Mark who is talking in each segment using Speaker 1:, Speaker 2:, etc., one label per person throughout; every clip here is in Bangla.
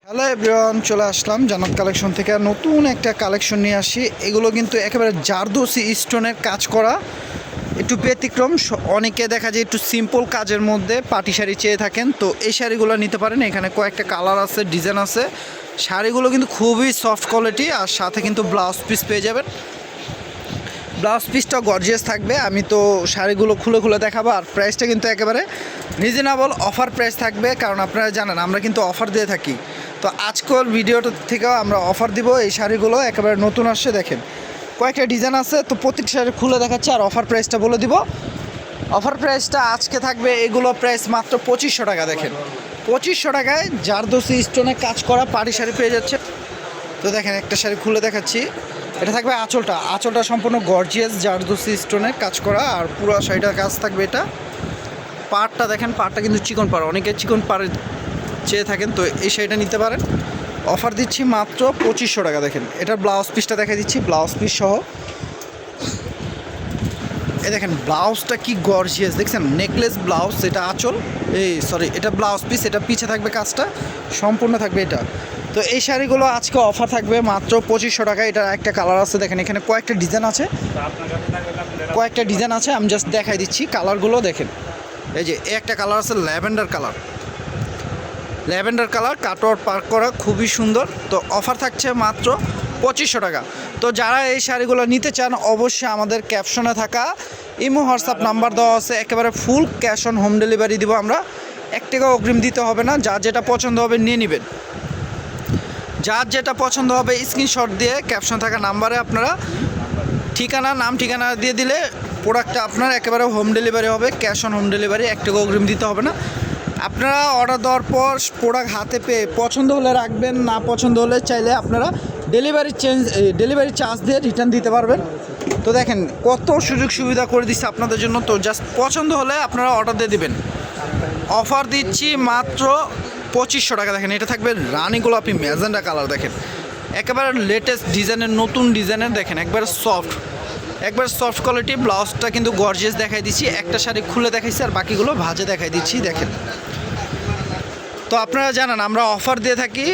Speaker 1: হ্যালো এভরিওয়ান, চলে আসলাম জান্নাত কালেকশন থেকে নতুন একটা কালেকশন নিয়ে আসি। এগুলো কিন্তু একেবারে জারদোসি স্টোনের কাজ করা, একটু ব্যতিক্রম। অনেকে দেখা যায় একটু সিম্পল কাজের মধ্যে পাটি শাড়ি চেয়ে থাকেন, তো এই শাড়িগুলো নিতে পারেন। এখানে কয়েকটা কালার আছে, ডিজাইন আছে। শাড়িগুলো কিন্তু খুবই সফট কোয়ালিটি, আর সাথে কিন্তু ব্লাউজ পিস পেয়ে যাবেন। ব্লাউজ পিসটা গর্জিয়াস থাকবে। আমি তো শাড়িগুলো খুলে খুলে দেখাবো, আর প্রাইসটা কিন্তু একেবারে রিজনেবল অফার প্রাইস থাকবে, কারণ আপনারা জানেন আমরা কিন্তু অফার দিয়ে থাকি। তো আজকের ভিডিওটা থেকেও আমরা অফার দিব। এই শাড়িগুলো একেবারে নতুন আসছে, দেখেন কয়েকটা ডিজাইন আছে, তো প্রত্যেকটা শাড়ি খুলে দেখাচ্ছে আর অফার প্রাইসটা বলে দিব। অফার প্রাইসটা আজকে থাকবে, এগুলো প্রাইস মাত্র 2500 টাকা। দেখেন 2500 টাকায় জারদোসি স্টোনে কাজ করা পাটি শাড়ি পেয়ে যাচ্ছে। তো দেখেন একটা শাড়ি খুলে দেখাচ্ছি। এটা থাকবে আঁচলটা সম্পূর্ণ গর্জিয়াস জারদোসি স্টোনে কাজ করা, আর পুরো শাড়িটার কাজ থাকবে এটা। পাড়টা দেখেন, পাড়টা কিন্তু চিকন পাড়, অনেকে চিকন পাড়ে চেয়ে থাকেন, তো এই শাড়িটা নিতে পারেন। অফার দিচ্ছি মাত্র 2500 টাকা। দেখেন এটার ব্লাউজ পিসটা দেখা দিচ্ছি, ব্লাউজ পিস সহ। এই দেখেন ব্লাউজটা কি গর্জিয়াস, দেখছেন নেকলেস ব্লাউজ। এটা আঁচল, এটা ব্লাউজ পিস, এটা পিছে থাকবে কাজটা সম্পূর্ণ থাকবে এটা। তো এই শাড়িগুলো আজকে অফার থাকবে মাত্র 2500 টাকা। এটার একটা কালার আছে, দেখেন এখানে কয়েকটা ডিজাইন আছে, আমি জাস্ট দেখাই দিচ্ছি কালারগুলো। দেখেন এই যে একটা কালার আছে ল্যাভেন্ডার কালার, কাটওয়ার্ক পার্ক করা, খুবই সুন্দর। তো অফার থাকছে মাত্র 2500 টাকা। তো যারা এই শাড়িগুলো নিতে চান, অবশ্যই আমাদের ক্যাপশনে থাকা ইমো হোয়াটসঅ্যাপ নাম্বার দেওয়া আছে, একেবারে full cash on home delivery দিব আমরা। 1 টাকা অগ্রিম দিতে হবে না। যার যেটা পছন্দ হবে নিয়ে নেবেন। যার যেটা পছন্দ হবে স্ক্রিনশট দিয়ে ক্যাপশন থাকা নাম্বারে আপনারা নাম ঠিকানা দিয়ে দিলে প্রোডাক্টটা আপনার একেবারে হোম ডেলিভারি হবে। ক্যাশ অন হোম ডেলিভারি, 1 টাকা অগ্রিম দিতে হবে না। আপনারা অর্ডার দেওয়ার পর প্রোডাক্ট হাতে পেয়ে পছন্দ হলে রাখবেন, না পছন্দ হলে চাইলে আপনারা ডেলিভারি চার্জ দিয়ে রিটার্ন দিতে পারবেন। তো দেখেন কত সুযোগ সুবিধা করে দিচ্ছে আপনাদের জন্য। তো জাস্ট পছন্দ হলে আপনারা অর্ডার দিয়ে দিবেন। অফার দিচ্ছি মাত্র 2500 টাকা। দেখেন এটা থাকবে রানী গোলাপি ম্যাজেন্ডা কালার, দেখেন একেবারে লেটেস্ট ডিজাইনের, নতুন ডিজাইনের। দেখেন একবারে সফট কোয়ালিটি। ব্লাউজটা কিন্তু গর্জিয়াস দেখাই দিচ্ছি। একটা শাড়ি খুলে দেখাইছি আর বাকিগুলো ভাজে দেখাই দিচ্ছি। দেখেন তো আপনারা জানেন আমরা অফার দিয়ে থাকি,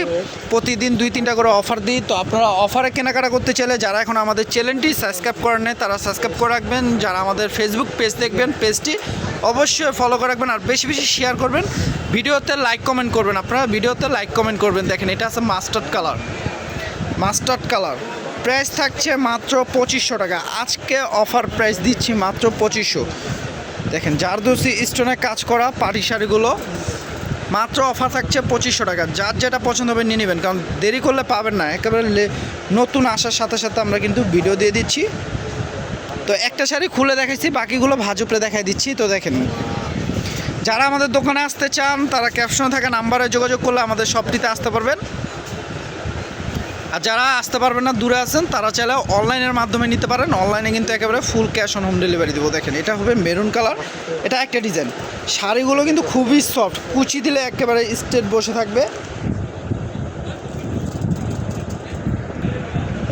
Speaker 1: প্রতিদিন 2-3টা করে অফার দিই। তো আপনারা অফারে কেনাকাটা করতে চাইলে যারা এখন আমাদের চ্যানেলটি সাবস্ক্রাইব করেন নাই, তারা সাবস্ক্রাইব করে রাখবেন। যারা আমাদের ফেসবুক পেজ দেখবেন, পেজটি অবশ্যই ফলো করে রাখবেন, আর বেশি বেশি শেয়ার করবেন। ভিডিওতে লাইক কমেন্ট করবেন, আপনারা ভিডিওতে লাইক কমেন্ট করবেন। দেখেন এটা আছে মাস্টার্ড কালার। প্রাইস থাকছে মাত্র 2500 টাকা। আজকে অফার প্রাইস দিচ্ছি মাত্র 2500। দেখেন জারদোসি স্টোনে কাজ করা পাটি শাড়িগুলো মাত্র অফার থাকছে 2500 টাকা। যার যেটা পছন্দ হবে নিয়ে নেবেন, কারণ দেরি করলে পাবেন না। একেবারে নতুন আসার সাথে সাথে আমরা কিন্তু ভিডিও দিয়ে দিচ্ছি। তো একটা শাড়ি খুলে দেখাইছি, বাকিগুলো ভাজুপড়ে দেখাই দিচ্ছি। তো দেখেন যারা আমাদের দোকানে আসতে চান, তারা ক্যাপশনে থাকা নাম্বারে যোগাযোগ করলে আমাদের শপটিতে আসতে পারবেন। আর যারা আসতে পারবেন না, দূরে আছেন, তারা চাইলে অনলাইনের মাধ্যমে নিতে পারেন। অনলাইনে কিন্তু একেবারে full cash on home delivery দেবো। দেখেন এটা হবে মেরুন কালার, এটা একটা ডিজাইন। শাড়িগুলো কিন্তু খুবই সফট, কুচি দিলে একেবারে স্ট্রেট বসে থাকবে।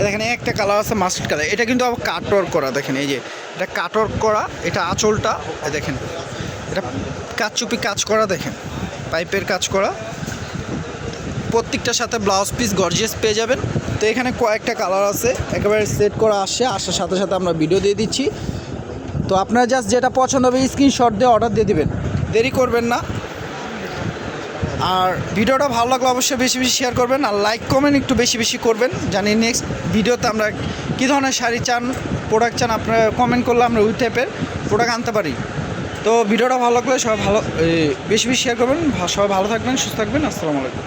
Speaker 1: দেখেন একটা কালার আছে মাস্টার্ড কালার, এটা কিন্তু আবার কাটওয়ার্ক করা। দেখেন এই যে এটা কাটওয়ার্ক করা, এটা আঁচলটা দেখেন, এটা কাচচুপি কাজ করা, দেখেন পাইপের কাজ করা। প্রত্যেকটার সাথে ব্লাউজ পিস গর্জিয়াস পেয়ে যাবেন। তো এখানে কয়েকটা কালার আছে, একেবারে সেট করা আসার সাথে সাথে আমরা ভিডিও দিয়ে দিচ্ছি। তো আপনারা জাস্ট যেটা পছন্দ হবে স্ক্রিনশট দিয়ে অর্ডার দিয়ে দিবেন, দেরি করবেন না। আর ভিডিওটা ভালো লাগলে অবশ্যই বেশি বেশি শেয়ার করবেন, আর লাইক কমেন্ট একটু বেশি বেশি করবেন। জানি নেক্সট ভিডিওতে আমরা কী ধরনের শাড়ি চান, প্রোডাক্ট চান, আপনারা কমেন্ট করলে আমরা ওই টাইপের প্রোডাক্ট আনতে পারি। তো ভিডিওটা ভালো লাগলে সবাই বেশি বেশি শেয়ার করবেন। সবাই ভালো থাকবেন, সুস্থ থাকবেন। আসসালামু আলাইকুম।